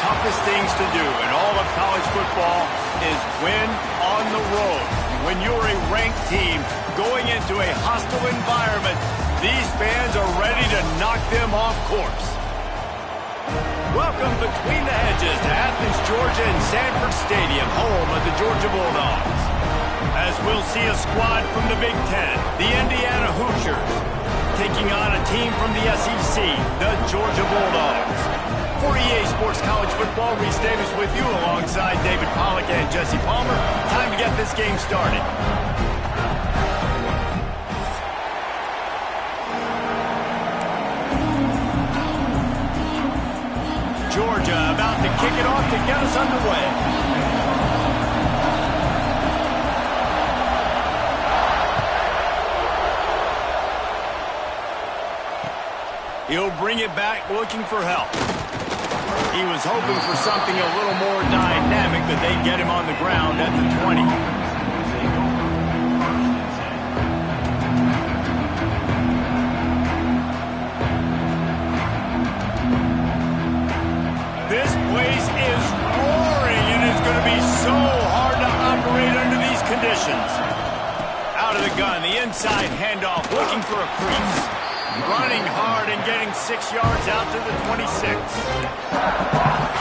toughest things to do in all of college football is win on the road. When you're a ranked team going into a hostile environment, these fans are ready to knock them off course. Welcome between the hedges to Athens, Georgia and Sanford Stadium, home of the Georgia Bulldogs. As we'll see a squad from the Big Ten, the Indiana Hoosiers, taking on a team from the SEC, the Georgia Bulldogs. For EA Sports College Football, Reese Davis with you alongside David Pollack and Jesse Palmer. Time to get this game started. Georgia about to kick it off to get us underway. He'll bring it back looking for help. He was hoping for something a little more dynamic, but they get him on the ground at the 20. This place is roaring, and it's going to be so hard to operate under these conditions. Out of the gun, the inside handoff, looking for a crease. Running hard and getting 6 yards out to the 26.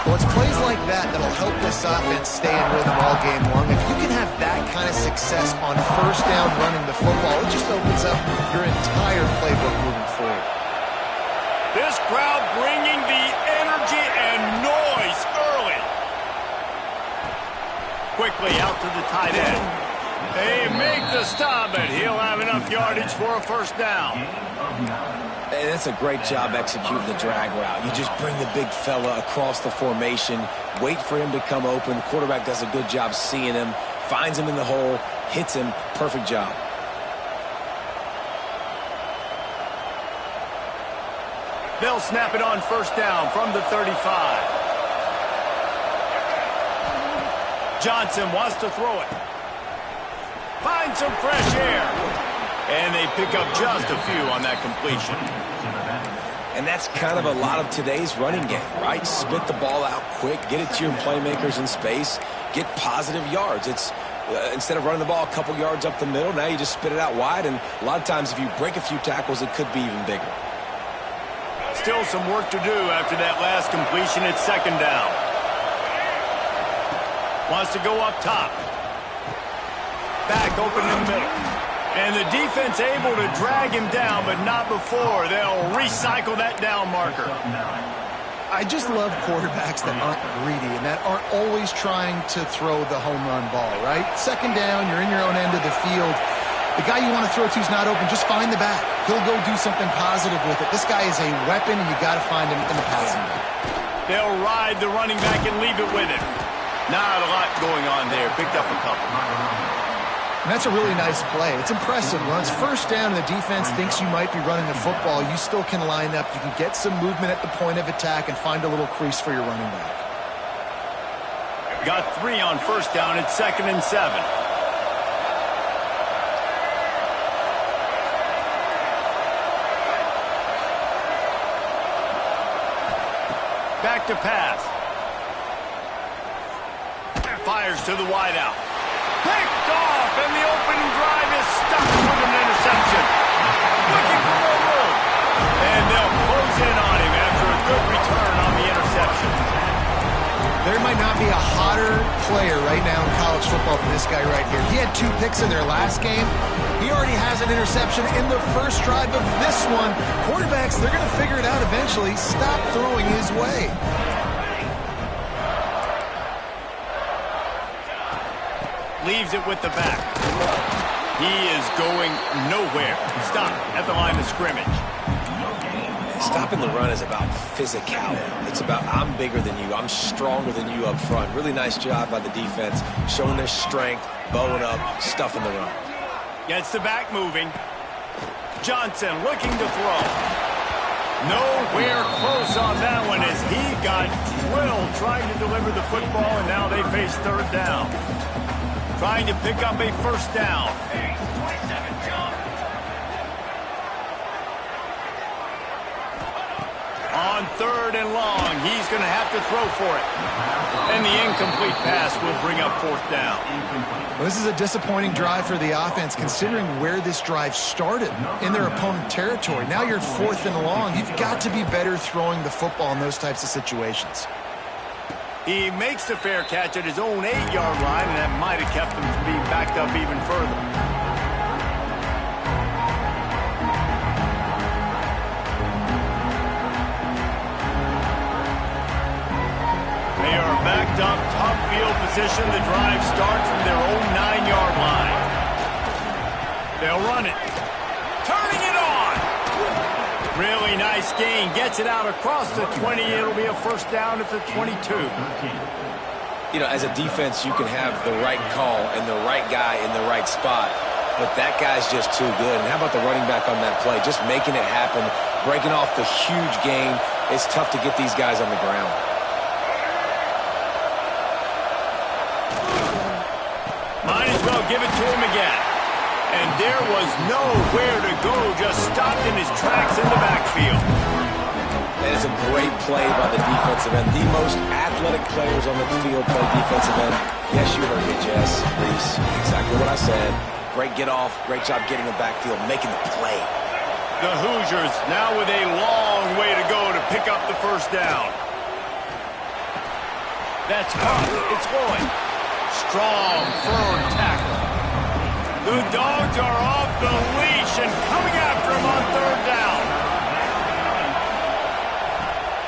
Well, it's plays like that that'll help this offense stay in rhythm all game long. If you can have that kind of success on first down running the football, it just opens up your entire playbook moving forward. This crowd bringing the energy and noise early. Quickly out to the tight end. They make the stop, and he'll have enough yardage for a first down. Hey, that's a great job executing the drag route. You just bring the big fella across the formation, wait for him to come open. The quarterback does a good job seeing him, finds him in the hole, hits him. Perfect job. They'll snap it on first down from the 35. Johnson wants to throw it. Find some fresh air. And they pick up just a few on that completion. And that's kind of a lot of today's running game, right? Spit the ball out quick, get it to your playmakers in space, get positive yards. It's instead of running the ball a couple yards up the middle, now you just spit it out wide, and a lot of times if you break a few tackles, it could be even bigger. Still some work to do after that last completion. It's second down. Wants to go up top. Back open in the middle. And the defense able to drag him down, but not before. They'll recycle that down marker. I just love quarterbacks that aren't greedy and that aren't always trying to throw the home run ball, right? Second down, you're in your own end of the field. The guy you want to throw to is not open. Just find the back. He'll go do something positive with it. This guy is a weapon, and you got to find him in the passing game. They'll ride the running back and leave it with him. Not a lot going on there. Picked up a couple. And that's a really nice play. It's impressive. When it's first down and the defense thinks you might be running the football, you still can line up. You can get some movement at the point of attack and find a little crease for your running back. Got 3 on first down. It's 2nd and 7. Back to pass. Fires to the wideout. Picked off, and the opening drive is stopped with an interception. Looking for more room. And they'll close in on him after a good return on the interception. There might not be a hotter player right now in college football than this guy right here. He had 2 picks in their last game. He already has an interception in the first drive of this one. Quarterbacks, they're going to figure it out eventually. Stop throwing his way. Leaves it with the back. He is going nowhere. Stop at the line of scrimmage. Stopping the run is about physicality. It's about I'm bigger than you. I'm stronger than you up front. Really nice job by the defense, showing their strength, bowing up, stuffing the run. Gets the back moving. Johnson looking to throw. Nowhere close on that one as he got drilled trying to deliver the football, and now they face third down. Trying to pick up a first down. On 3rd and long, and he's going to have to throw for it. And the incomplete pass will bring up fourth down. Well, this is a disappointing drive for the offense, considering where this drive started, in their opponent territory. Now you're at 4th and long. You've got to be better throwing the football in those types of situations. He makes the fair catch at his own 8-yard line, and that might have kept him from being backed up even further. They are backed up, top field position. The drive starts from their own 9-yard line. They'll run it. Turning it on. Really nice gain. Gets it out across the 20. It'll be a first down at the 22. You know, as a defense, you can have the right call and the right guy in the right spot, but that guy's just too good. And how about the running back on that play? Just making it happen, breaking off the huge gain. It's tough to get these guys on the ground. Might as well give it to him again. And there was nowhere to go, just stopped in his tracks in the backfield. And it's a great play by the defensive end. The most athletic players on the field play defensive end. Yes, you heard me, Jess, Reese. Exactly what I said. Great get off, great job getting the backfield, making the play. The Hoosiers now with a long way to go to pick up the first down. That's caught. It's Lloyd. Strong, firm tackle. The Dogs are off the leash and coming after him on third down.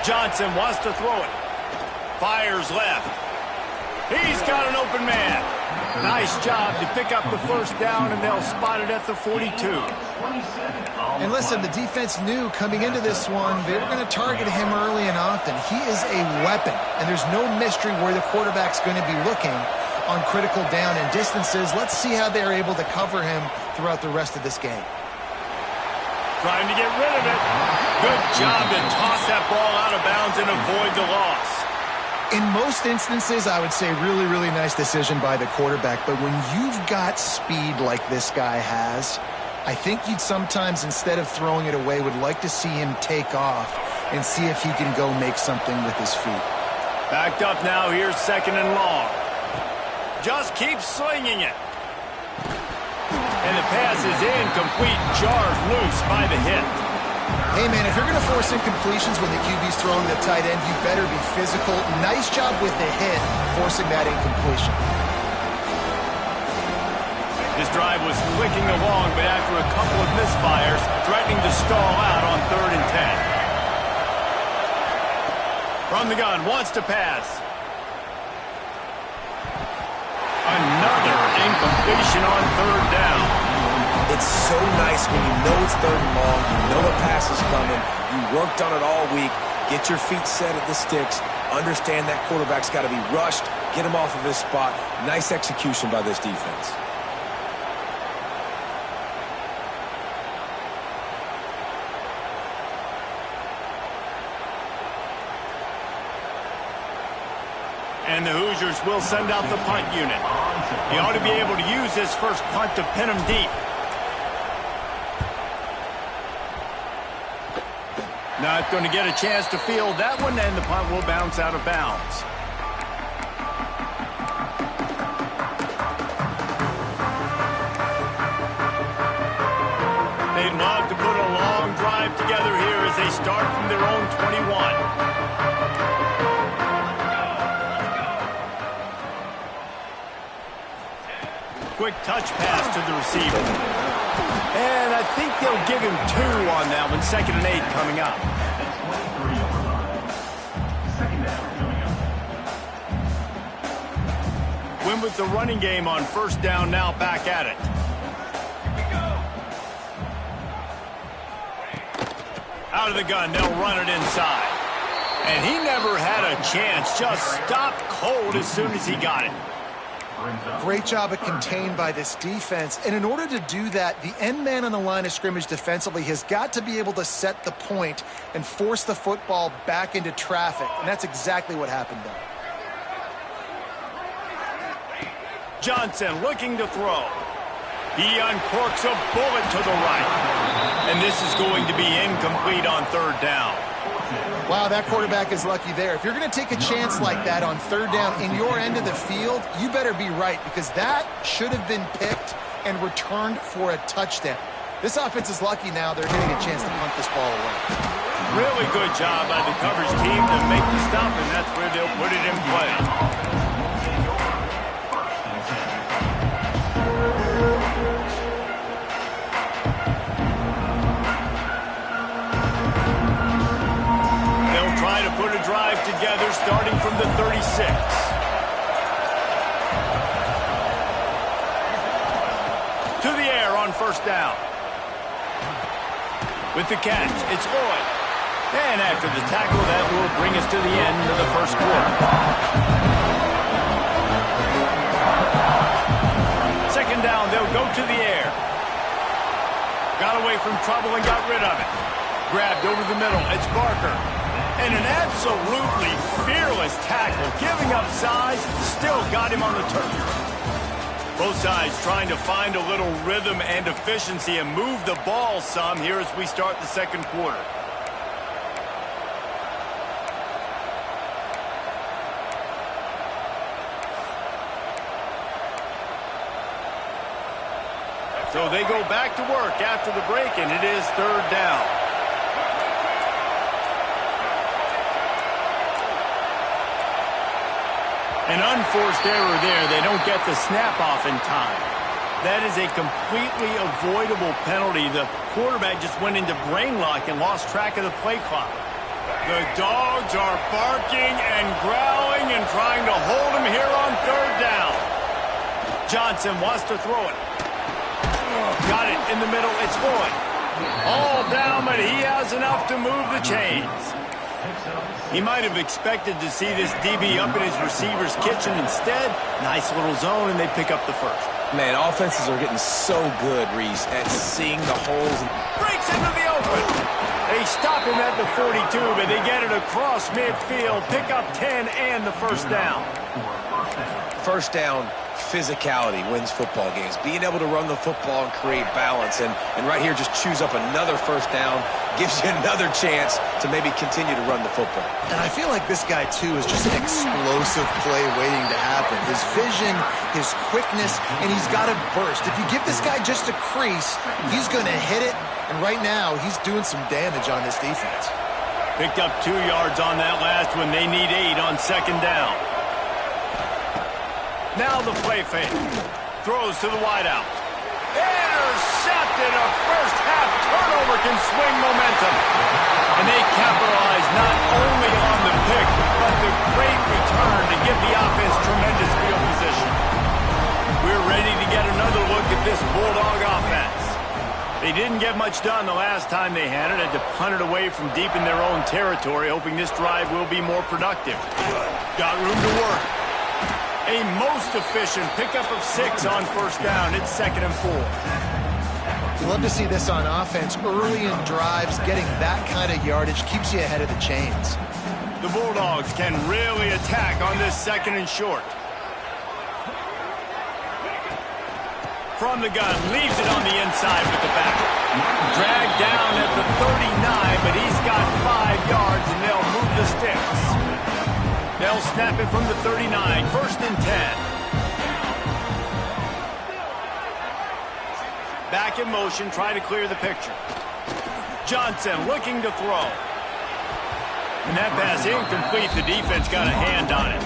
Johnson wants to throw it. Fires left. He's got an open man. Nice job to pick up the first down, and they'll spot it at the 42. And listen, the defense knew coming into this one, they were going to target him early and often. He is a weapon, and there's no mystery where the quarterback's going to be looking on critical down and distances. Let's see how they're able to cover him throughout the rest of this game. Trying to get rid of it. Good job to toss that ball out of bounds and avoid the loss. In most instances, I would say really, really nice decision by the quarterback. But when you've got speed like this guy has, I think you'd sometimes, instead of throwing it away, would like to see him take off and see if he can go make something with his feet. Backed up now. Here's second and long. Just keep slinging it. And the pass is incomplete. Jars loose by the hit. Hey, man, if you're going to force incompletions when the QB's throwing to the tight end, you better be physical. Nice job with the hit, forcing that incompletion. This drive was clicking along, but after a couple of misfires, threatening to stall out on 3rd and 10. From the gun, wants to pass. Another incompletion on 3rd down. It's so nice when you know it's 3rd and long, you know the pass is coming, you worked on it all week, get your feet set at the sticks, understand that quarterback's got to be rushed, get him off of his spot. Nice execution by this defense. And the Hoosiers will send out the punt unit. He ought to be able to use this first punt to pin him deep. Not going to get a chance to field that one, and the punt will bounce out of bounds. They'd love to put a long drive together here as they start from their own 21. Quick touch pass to the receiver. And I think they'll give him 2 on that one. 2nd and 8 coming up. Win with the running game on first down, now back at it. Out of the gun, they'll run it inside. And he never had a chance, just stopped cold as soon as he got it. Great job at contained by this defense. And in order to do that, the end man on the line of scrimmage defensively has got to be able to set the point and force the football back into traffic. And that's exactly what happened there. Johnson looking to throw. He uncorks a bullet to the right. And this is going to be incomplete on 3rd down. Wow, that quarterback is lucky there. If you're going to take a chance like that on third down in your end of the field, you better be right, because that should have been picked and returned for a touchdown. This offense is lucky now they're getting a chance to punt this ball away. Really good job by the coverage team to make the stop, and that's where they'll put it in play. Try to put a drive together starting from the 36. To the air on first down. With the catch, it's Lloyd. And after the tackle, that will bring us to the end of the first quarter. Second down, they'll go to the air. Got away from trouble and got rid of it. Grabbed over the middle, it's Barker. And an absolutely fearless tackle, giving up size, still got him on the turf. Both sides trying to find a little rhythm and efficiency and move the ball some here as we start the second quarter. So they go back to work after the break, and it is third down. An unforced error there. They don't get the snap off in time. That is a completely avoidable penalty. The quarterback just went into brain lock and lost track of the play clock. The dogs are barking and growling and trying to hold him here on third down. Johnson wants to throw it. Got it in the middle. It's Lloyd. All down, but he has enough to move the chains. He might have expected to see this DB up in his receiver's kitchen. Instead, nice little zone, and they pick up the first. Man, offenses are getting so good, Reese, at seeing the holes. Breaks into the open. They stop him at the 42, but they get it across midfield. Pick up 10 and the first down. First down, physicality wins football games. Being able to run the football and create balance. And right here, just choose up another first down. Gives you another chance to maybe continue to run the football. And I feel like this guy, too, is just an explosive play waiting to happen. His vision, his quickness, and he's got a burst. If you give this guy just a crease, he's going to hit it. And right now, he's doing some damage on this defense. Picked up 2 yards on that last one. They need 8 on second down. Now the play fake. Throws to the wideout. Intercepted. A first-half turnover can swing momentum. And they capitalize not only on the pick, but the great return to give the offense tremendous field position. We're ready to get another look at this Bulldog offense. They didn't get much done the last time they had it. Had to punt it away from deep in their own territory, hoping this drive will be more productive. Got room to work. A most efficient pickup of 6 on first down. It's 2nd and 4. You love to see this on offense. Early in drives, getting that kind of yardage keeps you ahead of the chains. The Bulldogs can really attack on this 2nd and short. From the gun, leaves it on the inside with the back. Dragged down at the 39, but he's got 5 yards, and they'll move the sticks. They'll snap it from the 39, 1st and 10. Back in motion, try to clear the picture. Johnson looking to throw. And that pass incomplete. The defense got a hand on it.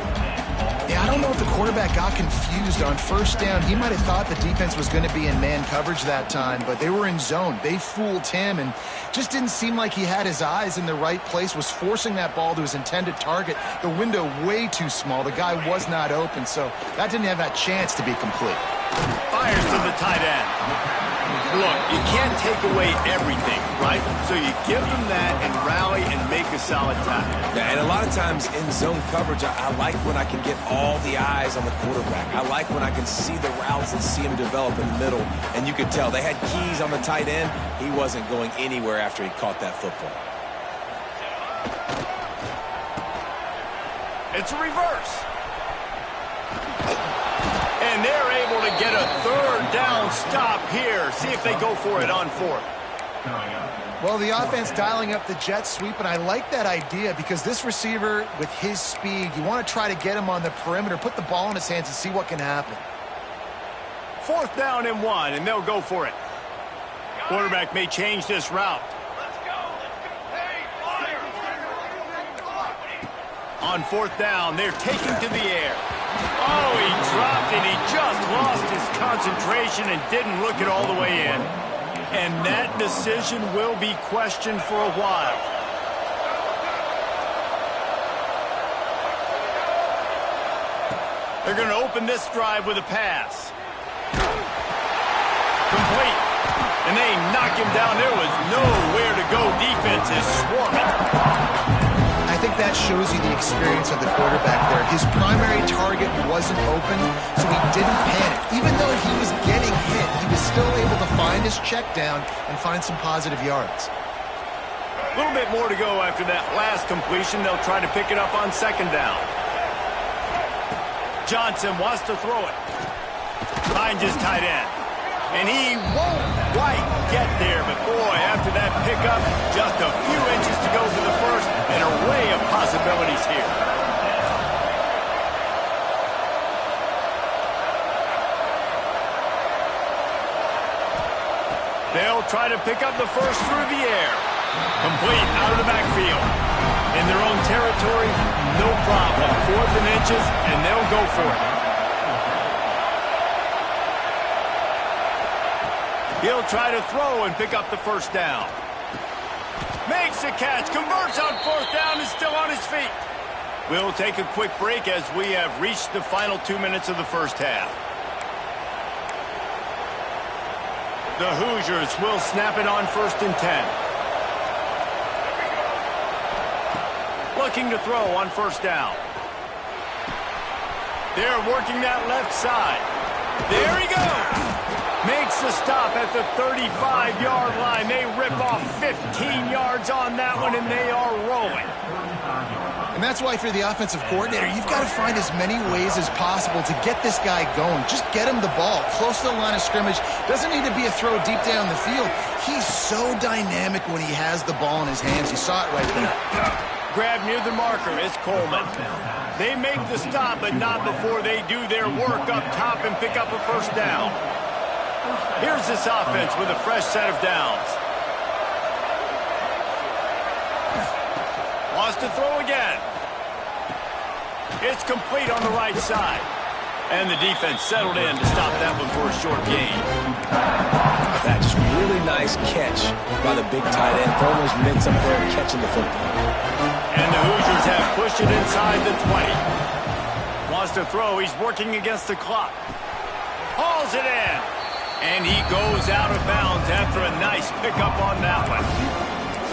Yeah, I don't know if the quarterback got confused on first down. He might have thought the defense was going to be in man coverage that time, but they were in zone. They fooled him and just didn't seem like he had his eyes in the right place, was forcing that ball to his intended target. The window way too small. The guy was not open, so that didn't have that chance to be complete. Fires to the tight end. Look, you can't take away everything, right? So you give them that and rally and make a solid tackle. Yeah, and a lot of times in zone coverage, I like when I can get all the eyes on the quarterback. I like when I can see the routes and see him develop in the middle. And you could tell they had keys on the tight end. He wasn't going anywhere after he caught that football. It's a reverse. And they're able to get a 3rd down stop here. See if they go for it on 4th. Well, the offense dialing up the jet sweep, and I like that idea because this receiver, with his speed, you want to try to get him on the perimeter, put the ball in his hands and see what can happen. 4th down and 1, and they'll go for it. Quarterback may change this route. On 4th down, they're taking to the air. Oh, he dropped it. He just lost his concentration and didn't look it all the way in. And that decision will be questioned for a while. They're going to open this drive with a pass. Complete. And they knock him down. There was nowhere to go. Defense is swarming. I think that shows you the experience of the quarterback there. His primary target wasn't open, so he didn't panic. Even though he was getting hit, he was still able to find his check down and find some positive yards. A little bit more to go after that last completion. They'll try to pick it up on 2nd down. Johnson wants to throw it. Finds his tight end. And he won't quite get there, but boy, after that pickup, just a few inches to go for the first, an array of possibilities here. They'll try to pick up the first through the air. Complete out of the backfield. In their own territory, no problem. 4th and inches, and they'll go for it. He'll try to throw and pick up the 1st down. Makes the catch, converts on 4th down, and still on his feet. We'll take a quick break as we have reached the final 2 minutes of the first half. The Hoosiers will snap it on 1st and 10. Looking to throw on 1st down. They're working that left side. There he goes. Makes the stop at the 35-yard line. They rip off 15 yards on that one, and they are rolling. And that's why, if you're the offensive coordinator, you've got to find as many ways as possible to get this guy going. Just get him the ball close to the line of scrimmage. Doesn't need to be a throw deep down the field. He's so dynamic when he has the ball in his hands. You saw it right there. Grab near the marker. It's Coleman. They make the stop, but not before they do their work up top and pick up a 1st down. Here's this offense with a fresh set of downs. Wants to throw again. It's complete on the right side. And the defense settled in to stop that one for a short gain. That's just really nice catch by the big tight end. Throwing those mitts up there and catching the football. And the Hoosiers have pushed it inside the 20. Wants to throw. He's working against the clock. Hauls it in. And he goes out of bounds after a nice pickup on that one.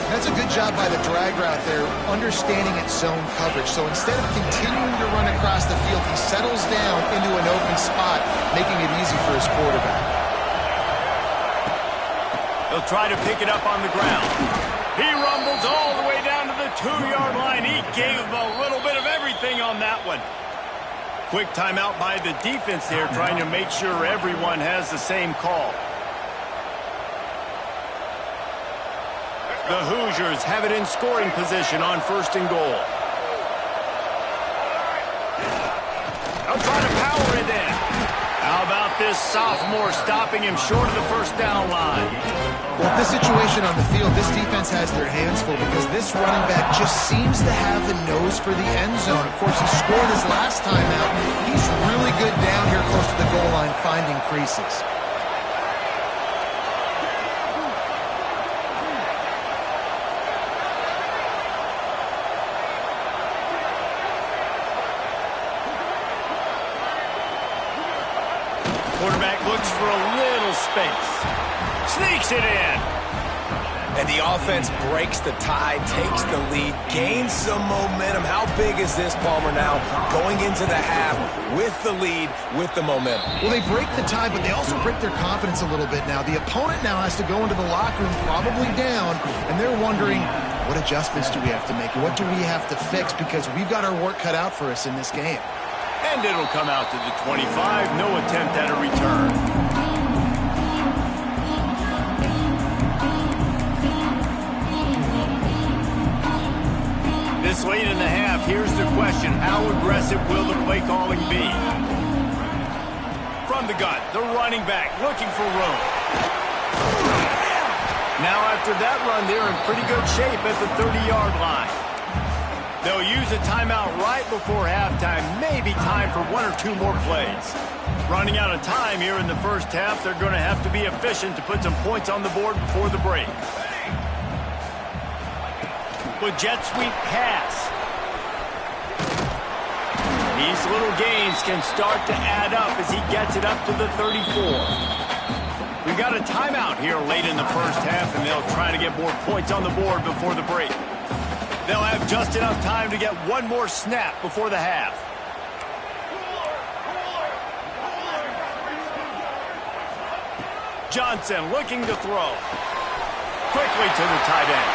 That's a good job by the drag route there, understanding its zone coverage. So instead of continuing to run across the field, he settles down into an open spot, making it easy for his quarterback. He'll try to pick it up on the ground. He rumbles all the way down to the 2-yard line. He gave him a little bit of everything on that one. Quick timeout by the defense here, trying to make sure everyone has the same call. The Hoosiers have it in scoring position on 1st and goal. They'll try to power it in. How about this sophomore stopping him short of the 1st down line? Well, this situation on the field, this defense has their hands full because this running back just seems to have the nose for the end zone. Of course, he scored his last time out. He's really good down here close to the goal line, finding creases. Quarterback looks for a little space. Sneaks it in. And the offense breaks the tie, takes the lead, gains some momentum. How big is this, Palmer, now going into the half with the lead, with the momentum? Well, they break the tie, but they also break their confidence a little bit now. The opponent now has to go into the locker room probably down, and they're wondering, what adjustments do we have to make? What do we have to fix? Because we've got our work cut out for us in this game. And it'll come out to the 25. No attempt at a return. This late in the half, here's the question. How aggressive will the play calling be? From the gun, the running back looking for room. Now after that run, they're in pretty good shape at the 30-yard line. They'll use a timeout right before halftime, maybe time for one or two more plays. Running out of time here in the first half, they're going to have to be efficient to put some points on the board before the break. With jet sweep pass. These little gains can start to add up as he gets it up to the 34. We've got a timeout here late in the first half, and they'll try to get more points on the board before the break. They'll have just enough time to get one more snap before the half. Johnson looking to throw. Quickly to the tight end.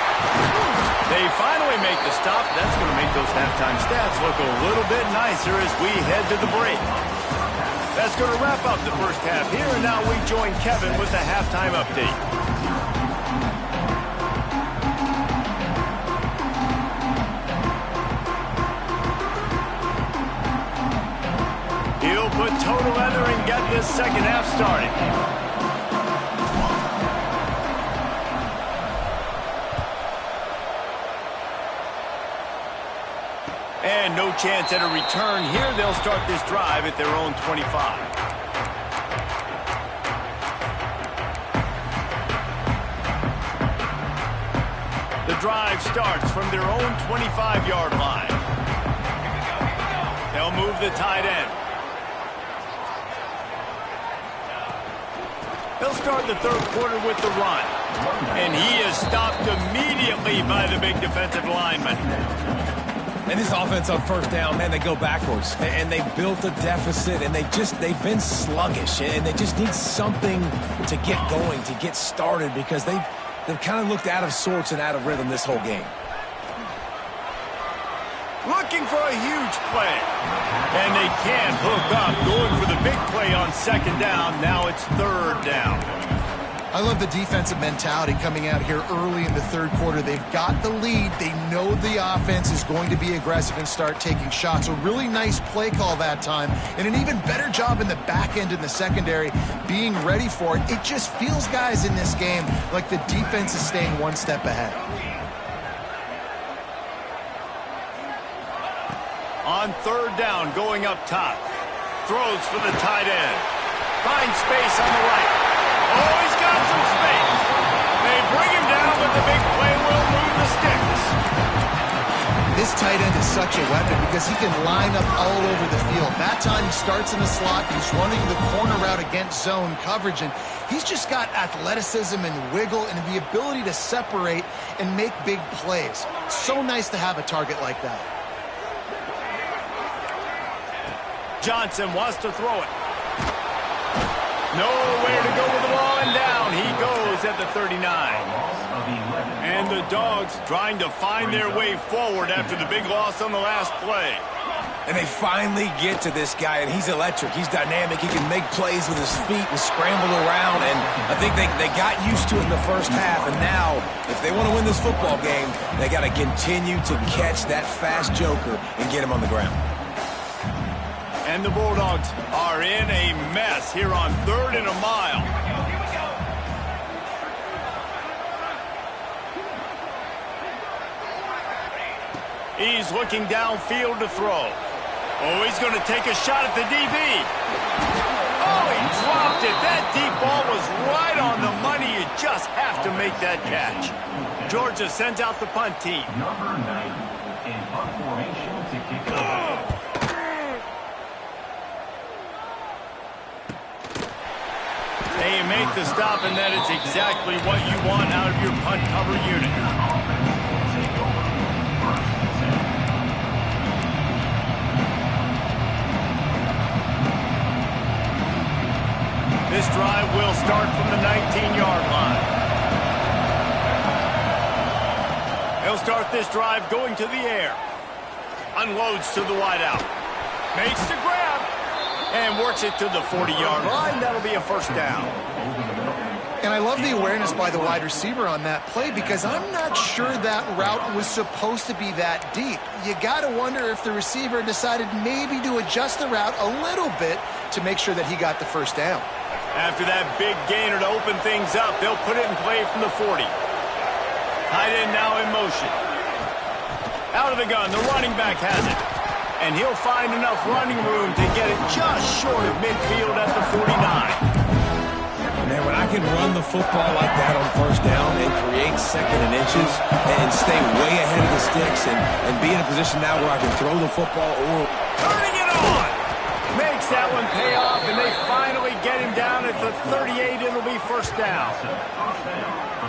They finally make the stop. That's going to make those halftime stats look a little bit nicer as we head to the break. That's going to wrap up the first half here, and now we join Kevin with the halftime update. He'll put total leather and get this second half started. And no chance at a return here. They'll start this drive at their own 25. The drive starts from their own 25-yard line. They'll move the tight end. They'll start the third quarter with the run. And he is stopped immediately by the big defensive lineman. And this offense on first down, man, they go backwards. And they built a deficit, and they've been sluggish. And they just need something to get going, to get started, because they've kind of looked out of sorts and out of rhythm this whole game. Looking for a huge play. And they can't hook up, going for the big play on second down. Now it's third down. I love the defensive mentality coming out here early in the third quarter. They've got the lead. They know the offense is going to be aggressive and start taking shots. A really nice play call that time, and an even better job in the back end in the secondary being ready for it. It just feels, guys, in this game like the defense is staying one step ahead. On third down, going up top. Throws for the tight end. Finds space on the right. Oh, he's got some space. They bring him down, but the big play will move the sticks. This tight end is such a weapon because he can line up all over the field. That time he starts in the slot. He's running the corner route against zone coverage, and he's just got athleticism and wiggle and the ability to separate and make big plays. So nice to have a target like that. Johnson wants to throw it. Nowhere to go with the ball, and down he goes at the 39. And the Dogs trying to find their way forward after the big loss on the last play. And they finally get to this guy, and he's electric. He's dynamic. He can make plays with his feet and scramble around. And I think they got used to it in the first half. And now, if they want to win this football game, they got to continue to catch that fast joker and get him on the ground. And the Bulldogs are in a mess here on 3rd and a mile. He's looking downfield to throw. Oh, he's going to take a shot at the DB. Oh, he dropped it. That deep ball was right on the money. You just have to make that catch. Georgia sends out the punt team. Number 9 in punt formation to kick it off. They make the stop, and that is exactly what you want out of your punt cover unit. This drive will start from the 19-yard line. He'll start this drive going to the air. Unloads to the wideout. Makes the grab. And works it to the 40-yard line. That'll be a first down. And I love the awareness by the wide receiver on that play because I'm not sure that route was supposed to be that deep. You got to wonder if the receiver decided maybe to adjust the route a little bit to make sure that he got the first down. After that big gainer to open things up, they'll put it in play from the 40. Tight end now in motion. Out of the gun, the running back has it. And he'll find enough running room to get it just short of midfield at the 49. Man, when I can run the football like that on first down and create second and inches and stay way ahead of the sticks and be in a position now where I can throw the football or... Turning it on! Makes that one pay off, and they finally get him down at the 38. It'll be first down.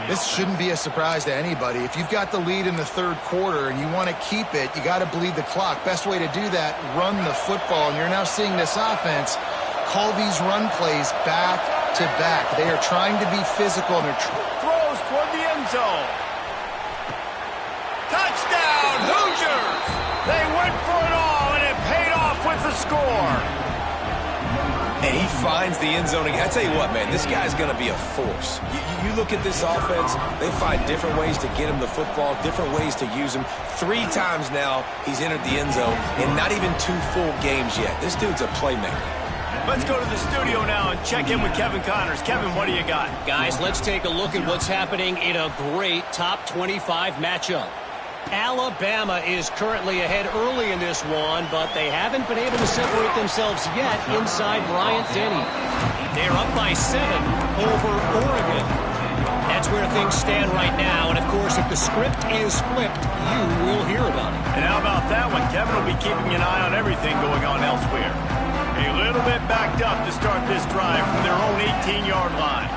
This shouldn't be a surprise to anybody. If you've got the lead in the third quarter and you want to keep it, you got to bleed the clock. Best way to do that, run the football. And you're now seeing this offense call these run plays back to back. They are trying to be physical. And they're throws toward the end zone. Touchdown, Hoosiers! They went for it all, and it paid off with the score. And he finds the end zone again. I tell you what, man, this guy's going to be a force. You look at this offense, they find different ways to get him the football, different ways to use him. 3 times now he's entered the end zone, and not even 2 full games yet. This dude's a playmaker. Let's go to the studio now and check in with Kevin Connors. Kevin, what do you got? Guys, let's take a look at what's happening in a great top 25 matchup. Alabama is currently ahead early in this one, but they haven't been able to separate themselves yet inside Bryant-Denny. They're up by 7 over Oregon. That's where things stand right now, and of course, if the script is flipped, you will hear about it. And how about that one? Kevin will be keeping an eye on everything going on elsewhere. A little bit backed up to start this drive from their own 18-yard line.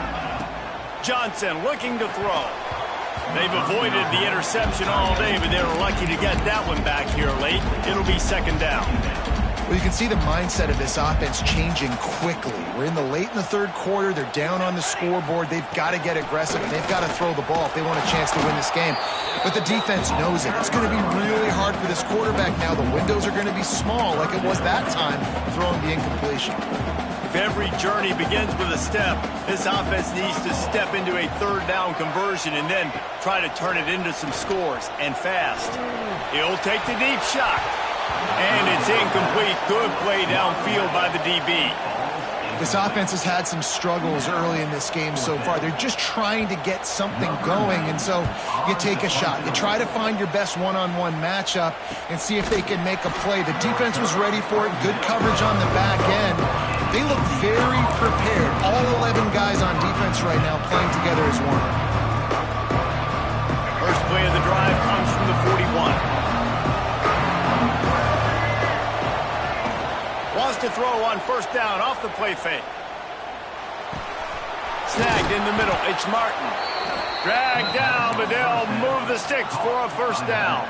Johnson looking to throw. They've avoided the interception all day, but they were lucky to get that one back here late. It'll be second down. Well, you can see the mindset of this offense changing quickly. We're in the third quarter. They're down on the scoreboard. They've got to get aggressive, and they've got to throw the ball if they want a chance to win this game. But the defense knows it. It's going to be really hard for this quarterback now. The windows are going to be small like it was that time throwing the incompletion. If every journey begins with a step, this offense needs to step into a third down conversion and then try to turn it into some scores, and fast. He'll take the deep shot. And it's incomplete. Good play downfield by the DB. This offense has had some struggles early in this game so far. They're just trying to get something going, and so you take a shot. You try to find your best one-on-one matchup and see if they can make a play. The defense was ready for it. Good coverage on the back end. They look very prepared. All 11 guys on defense right now playing together as one. First play of the drive comes from the 41. Wants to throw on first down off the play fake. Snagged in the middle. It's Martin. Dragged down, but they'll move the sticks for a first down.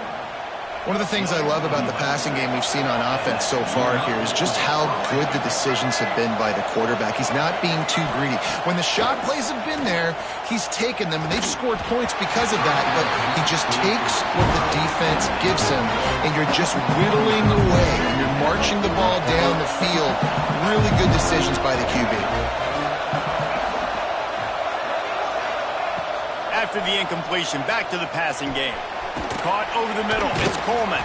One of the things I love about the passing game we've seen on offense so far here is just how good the decisions have been by the quarterback. He's not being too greedy. When the shot plays have been there, he's taken them, and they've scored points because of that, but he just takes what the defense gives him, and you're just whittling away, and you're marching the ball down the field. Really good decisions by the QB. After the incompletion, back to the passing game. Caught over the middle. It's Coleman.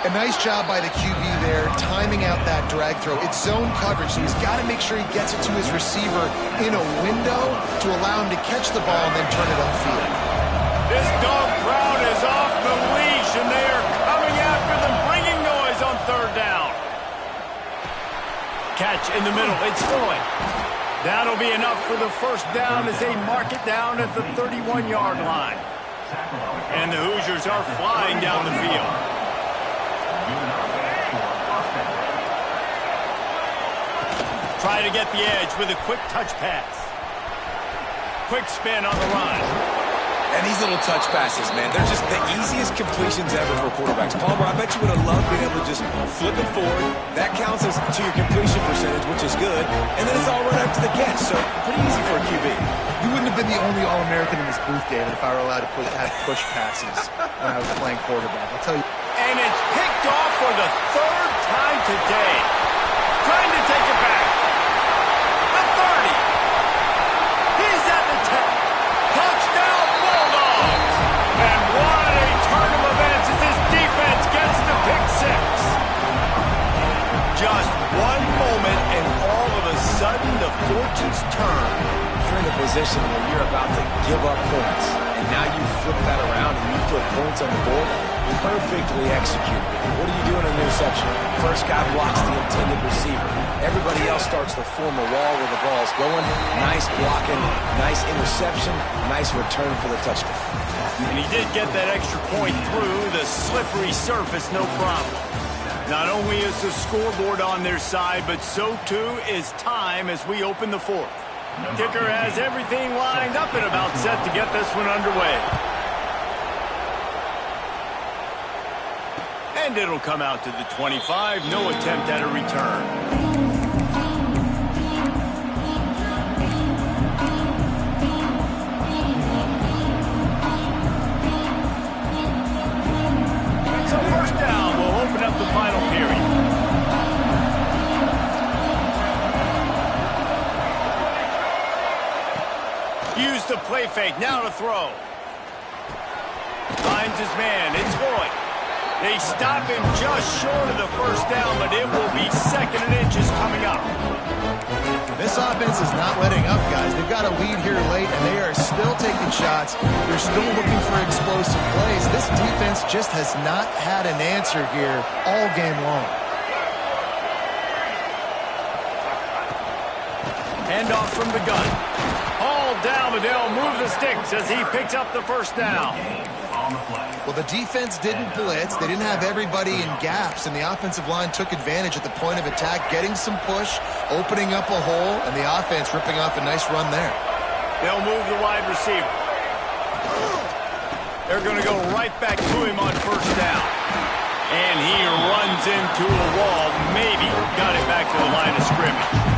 A nice job by the QB there, timing out that drag throw. It's zone coverage, so he's got to make sure he gets it to his receiver in a window to allow him to catch the ball and then turn it upfield. This dog crowd is off the leash, and they are coming after them, bringing noise on third down. Catch in the middle. It's Floyd. That'll be enough for the first down as they mark it down at the 31-yard line. And the Hoosiers are flying down the field. Try to get the edge with a quick touch pass. Quick spin on the run. And these little touch passes, man, they're just the easiest completions ever for quarterbacks. Palmer, I bet you would have loved being able to just flip it forward. That counts as to your completion percentage, which is good. And then it's all right up to the catch, so pretty easy for a QB. You wouldn't have been the only All-American in this booth, David, if I were allowed to have push passes when I was playing quarterback. I'll tell you. And it's picked off for the third time today. Trying to take it back. The 30. He's at the position where you're about to give up points, and now you flip that around and you put points on the board, perfectly executed. What do you do in an interception? First guy blocks the intended receiver. Everybody else starts to form a wall where the ball's going. Nice blocking, nice interception, nice return for the touchdown. And he did get that extra point through the slippery surface, no problem. Not only is the scoreboard on their side, but so too is time as we open the fourth. Kicker has everything lined up and about set to get this one underway. And it'll come out to the 25. No attempt at a return. The final period. Use the play fake, now to throw. Finds his man, it's Boyd. They stop him just short of the first down, but it will be 2nd and inches coming up. This offense is not letting up, guys. They've got a lead here late, and they are still taking shots. They're still looking for explosive plays. This defense just has not had an answer here all game long. Handoff from the gun. All down, but they'll move the sticks as he picks up the first down. Well, the defense didn't blitz. They didn't have everybody in gaps, and the offensive line took advantage at the point of attack, getting some push, opening up a hole, and the offense ripping off a nice run there. They'll move the wide receiver. They're going to go right back to him on first down. And he runs into a wall. Maybe got it back to the line of scrimmage.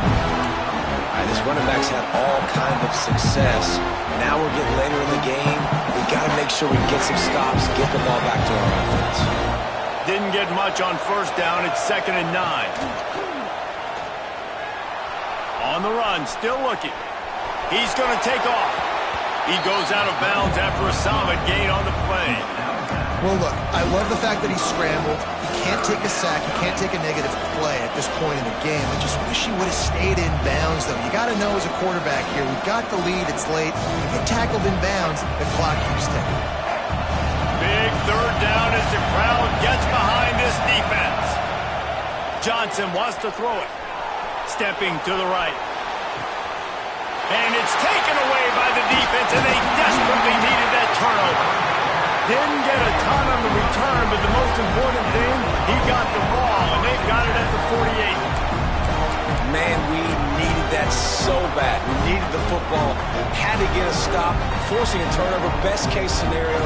This running back's had all kinds of success. Now we're getting later in the game. We've got to make sure we get some stops, get the ball back to our offense. Didn't get much on first down. It's 2nd and 9. On the run, still looking. He's going to take off. He goes out of bounds after a solid gain on the play. Well, look, I love the fact that he scrambled. He can't take a sack. He can't take a negative play at this point in the game. I just wish he would have stayed in bounds, though. You got to know as a quarterback here, we've got the lead. It's late. You get tackled in bounds, the clock keeps ticking. Big 3rd down as the crowd gets behind this defense. Johnson wants to throw it. Stepping to the right. And it's taken away by the defense, and they desperately needed that turnover. Didn't get a ton on the return, but the most important thing, he got the ball, and they've got it at the 48. Man, we needed that so bad. We needed the football, had to get a stop, forcing a turnover. Best case scenario,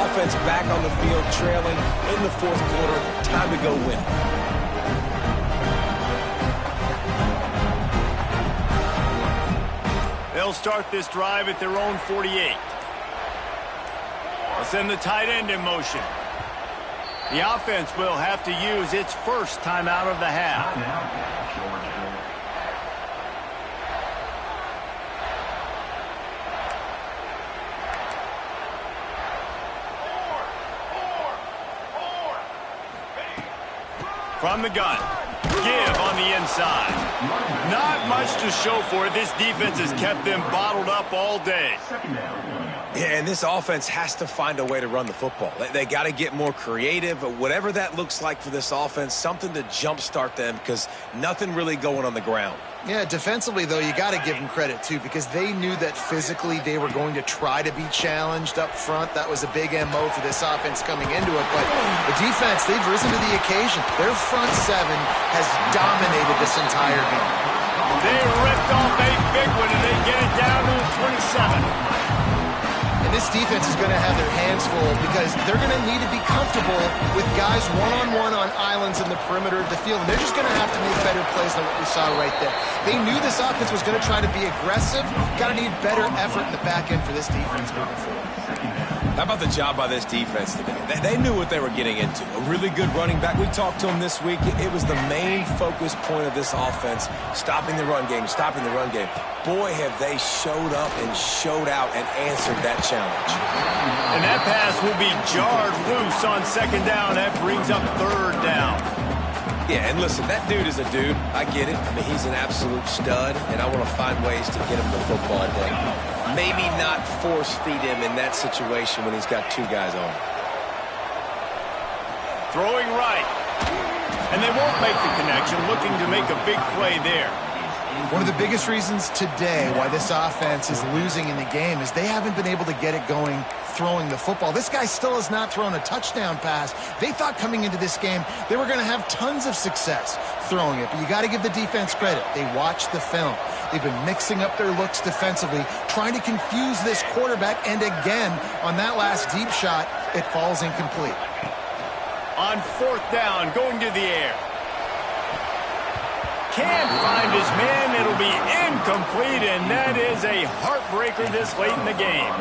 offense back on the field, trailing in the 4th quarter. Time to go win. They'll start this drive at their own 48. They'll send the tight end in motion. The offense will have to use its first timeout of the half. From the gun. Give on the inside. Not much to show for it. This defense has kept them bottled up all day. Yeah, and this offense has to find a way to run the football. They got to get more creative, whatever that looks like for this offense, something to jumpstart them because nothing really going on the ground. Yeah, defensively, though, you got to give them credit, too, because they knew that physically they were going to try to be challenged up front. That was a big MO for this offense coming into it. But the defense, they've risen to the occasion. Their front 7 has dominated this entire game. They ripped off a big one, and they get it down to the 27. And this defense is going to have their hands full because they're going to need to be comfortable with guys one-on-one on islands in the perimeter of the field. And they're just going to have to make better plays than what we saw right there. They knew this offense was going to try to be aggressive. Got to need better effort in the back end for this defense moving forward. How about the job by this defense today? They knew what they were getting into. A really good running back. We talked to him this week. It was the main focus point of this offense, stopping the run game, stopping the run game. Boy, have they showed up and showed out and answered that challenge. And that pass will be jarred loose on 2nd down. That brings up 3rd down. Yeah, and listen, that dude is a dude. I get it. I mean, he's an absolute stud, and I want to find ways to get him the football. But maybe not force feed him in that situation when he's got 2 guys on. Throwing right. And they won't make the connection, looking to make a big play there. One of the biggest reasons today why this offense is losing in the game is they haven't been able to get it going throwing the football. This guy still has not thrown a touchdown pass. They thought coming into this game they were going to have tons of success throwing it, but you got to give the defense credit. They watched the film. They've been mixing up their looks defensively, trying to confuse this quarterback, and again, on that last deep shot, it falls incomplete. On 4th down, going to the air. Can't find his man. It'll be incomplete, and that is a heartbreaker this late in the game.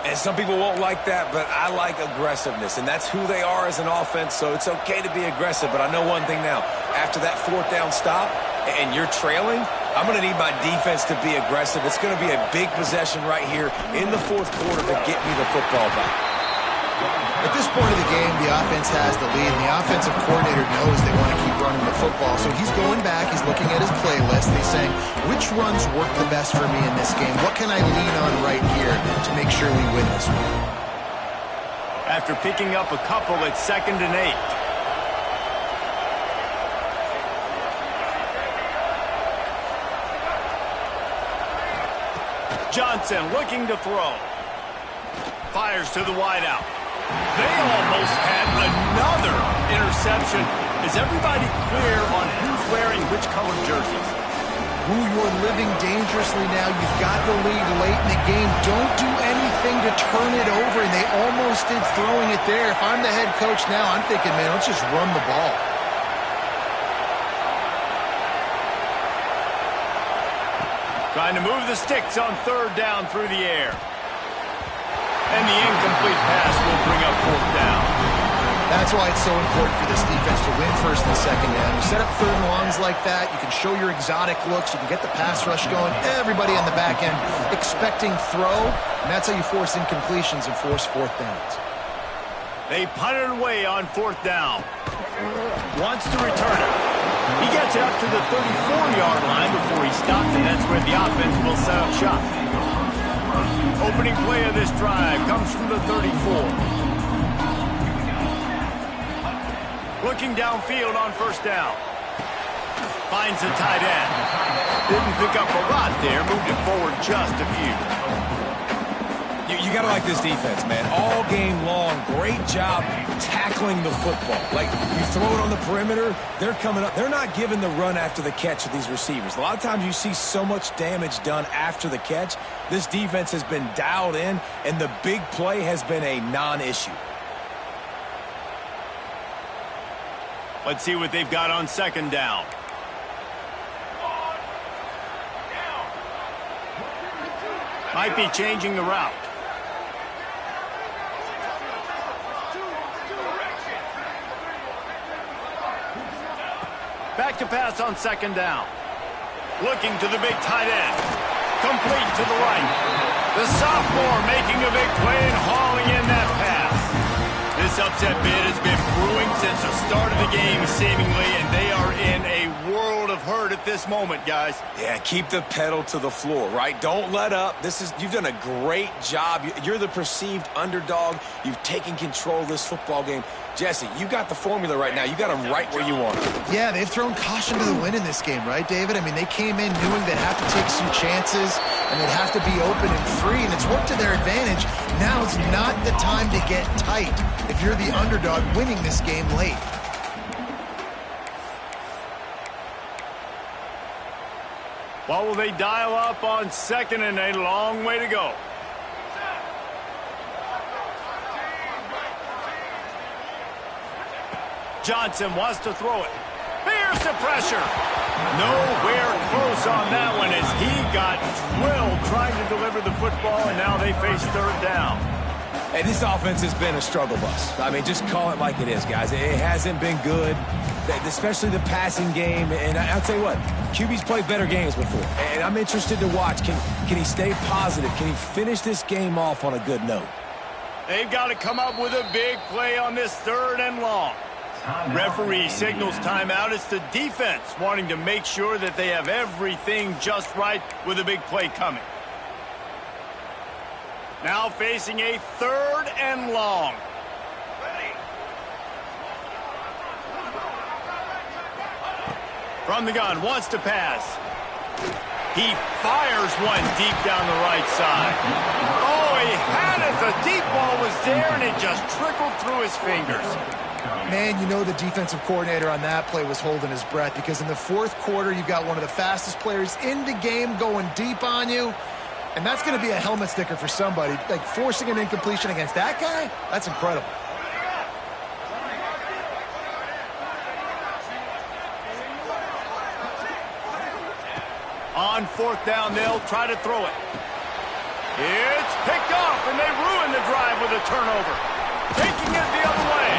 And some people won't like that, but I like aggressiveness, and that's who they are as an offense, so it's okay to be aggressive. But I know one thing now. After that 4th down stop and you're trailing, I'm going to need my defense to be aggressive. It's going to be a big possession right here in the 4th quarter to get me the football back. At this point of the game, the offense has the lead, and the offensive coordinator knows they want to keep running the football. So he's going back, he's looking at his playlist, and he's saying, which runs work the best for me in this game? What can I lean on right here to make sure we win this one? After picking up a couple, it's 2nd and 8. Johnson looking to throw. Fires to the wideout. They almost had another interception. Is everybody clear on who's wearing which color jerseys? Ooh, you're living dangerously now. You've got the lead late in the game. Don't do anything to turn it over, and they almost did throwing it there. If I'm the head coach now, I'm thinking, man, let's just run the ball. Trying to move the sticks on 3rd down through the air. And the incomplete pass will bring up 4th down. That's why it's so important for this defense to win 1st and 2nd down. You set up 3rd and longs like that, you can show your exotic looks, you can get the pass rush going, everybody on the back end expecting throw, and that's how you force incompletions and force 4th downs. They punted away on 4th down. Wants to return it. He gets it up to the 34-yard line before he stops, and that's where the offense will set up shop. Opening play of this drive comes from the 34. Looking downfield on 1st down. Finds the tight end. Didn't pick up a lot there, moved it forward just a few. You got to like this defense, man. All game long, great job tackling the football. Like, you throw it on the perimeter, they're coming up. They're not giving the run after the catch of these receivers. A lot of times you see so much damage done after the catch. This defense has been dialed in, and the big play has been a non-issue. Let's see what they've got on 2nd down. Might be changing the route. Back to pass on 2nd down. Looking to the big tight end. Complete to the right. The sophomore making a big play and hauling in that pass. This upset bid has been brewing since the start of the game, seemingly, and they are in a world of hurt at this moment, guys. Yeah, keep the pedal to the floor, right? Don't let up. You've done a great job. You're the perceived underdog. You've taken control of this football game. Jesse, you got the formula right now. You got them right where you want them. Yeah, they've thrown caution to the wind in this game, right, David? I mean, they came in knowing they'd have to take some chances, and they'd have to be open and free, and it's worked to their advantage. Now is not the time to get tight if you're the underdog winning this game late. What will they dial up on 2nd and a long way to go? Johnson wants to throw it. Fears the pressure. Nowhere close on that one as he got drilled trying to deliver the football, and now they face 3rd down. Hey, this offense has been a struggle bus. I mean, just call it like it is, guys. It hasn't been good, especially the passing game. And I'll tell you what, QB's played better games before. And I'm interested to watch. Can he stay positive? Can he finish this game off on a good note? They've got to come up with a big play on this 3rd and long. Referee signals timeout. It's the defense wanting to make sure that they have everything just right with a big play coming. Now facing a 3rd and long. From the gun, wants to pass. He fires one deep down the right side. Oh, he had it. The deep ball was there, and it just trickled through his fingers. Man, you know the defensive coordinator on that play was holding his breath, because in the 4th quarter, you've got one of the fastest players in the game going deep on you, and that's going to be a helmet sticker for somebody. Like, forcing an incompletion against that guy, that's incredible. On 4th down, they'll try to throw it. It's picked off, and they ruin the drive with a turnover. Taking it the other way.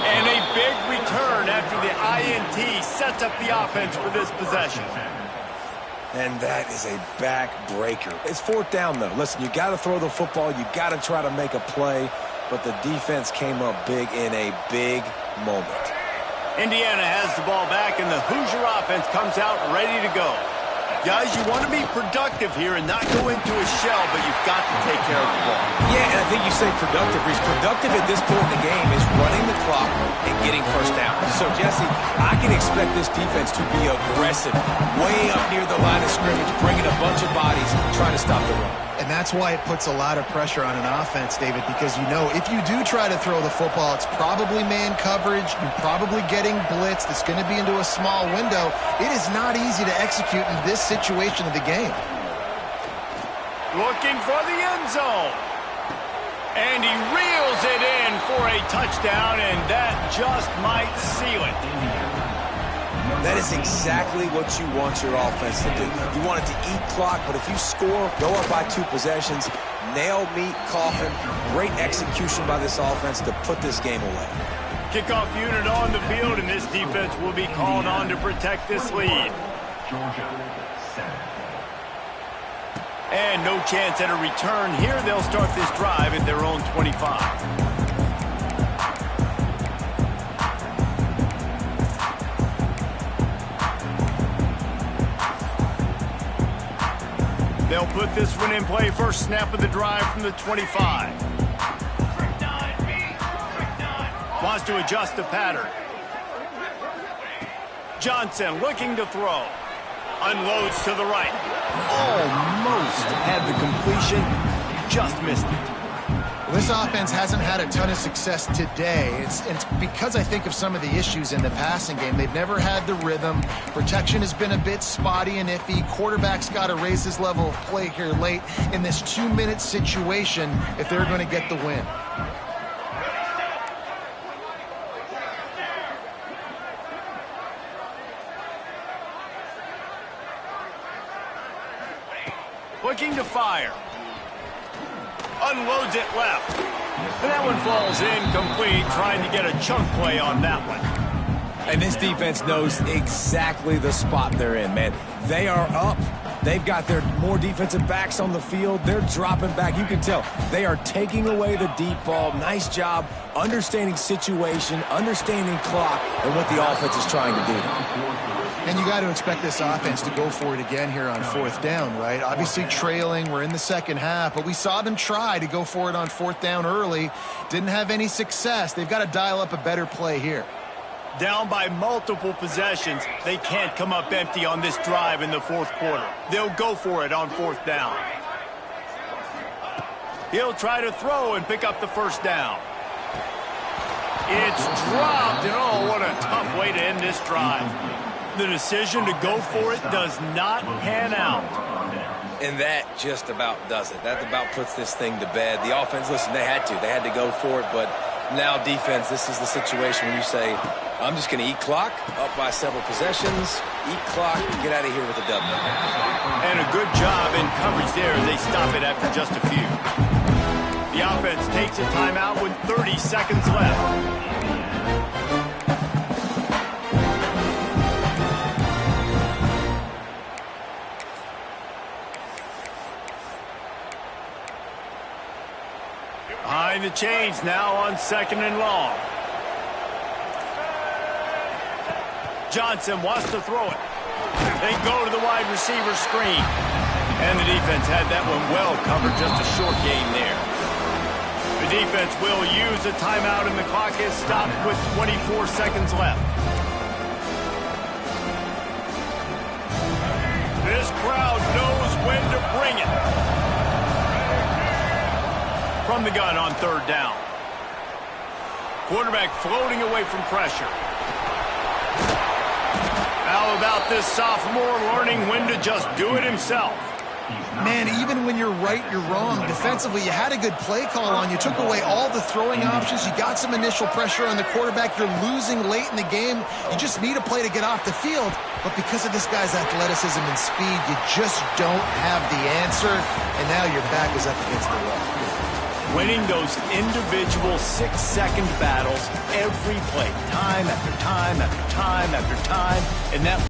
And a big return after the INT sets up the offense for this possession. And that is a backbreaker. It's 4th down, though. Listen, you got to throw the football. You got to try to make a play. But the defense came up big in a big moment. Indiana has the ball back, and the Hoosier offense comes out ready to go. Guys, you want to be productive here and not go into a shell, but you've got to take care of the ball. Yeah, and I think you say productive. He's productive at this point in the game is running the clock and getting 1st down. So, Jesse, I can expect this defense to be aggressive, way up near the line of scrimmage, bringing a bunch of bodies, trying to stop the run. And that's why it puts a lot of pressure on an offense, David, because you know if you do try to throw the football, it's probably man coverage. You're probably getting blitzed. It's going to be into a small window. It is not easy to execute in this situation of the game. Looking for the end zone. And he reels it in for a touchdown, and that just might seal it. That is exactly what you want your offense to do. You want it to eat clock, but if you score, go up by 2 possessions, nail, meet, coffin, great execution by this offense to put this game away. Kickoff unit on the field, and this defense will be called on to protect this lead. Georgia, 7. And no chance at a return here. They'll start this drive at their own 25. They'll put this one in play. First snap of the drive from the 25. Wants to adjust the pattern. Johnson looking to throw. Unloads to the right. Almost had the completion. Just missed it. This offense hasn't had a ton of success today. It's because I think of some of the issues in the passing game. They've never had the rhythm. Protection has been a bit spotty and iffy. Quarterback's got to raise his level of play here late in this 2-minute situation if they're going to get the win. Looking to fire. Unloads it left. And that one falls incomplete, trying to get a chunk play on that one. And this defense knows exactly the spot they're in, man. They are up. They've got their more defensive backs on the field. They're dropping back. You can tell they are taking away the deep ball. Nice job understanding situation, understanding clock, and what the offense is trying to do. And you got to expect this offense to go for it again here on 4th down, right? Obviously trailing, we're in the second half, but we saw them try to go for it on 4th down early. Didn't have any success. They've got to dial up a better play here. Down by multiple possessions, they can't come up empty on this drive in the 4th quarter. They'll go for it on 4th down. He'll try to throw and pick up the first down. It's dropped, and oh, what a tough way to end this drive. The decision to go for it does not pan out. And that just about does it. That about puts this thing to bed. The offense, listen, they had to go for it, but now defense, this is the situation when you say, I'm just going to eat clock, up by several possessions, eat clock, get out of here with a W. And a good job in coverage there as they stop it after just a few. The offense takes a timeout with 30 seconds left. Behind the chains now on 2nd and long. Johnson wants to throw it. They go to the wide receiver screen. And the defense had that one well covered, just a short gain there. The defense will use a timeout, and the clock is stopped with 24 seconds left. This crowd knows when to bring it. From the gun on third down. Quarterback floating away from pressure. How about this sophomore learning when to just do it himself? Man, even when you're right, you're wrong. Defensively, you had a good play call on. You took away all the throwing options. You got some initial pressure on the quarterback. You're losing late in the game. You just need a play to get off the field. But because of this guy's athleticism and speed, you just don't have the answer. And now your back is up against the wall. Winning those individual 6-second battles every play, time after time after time after time, and that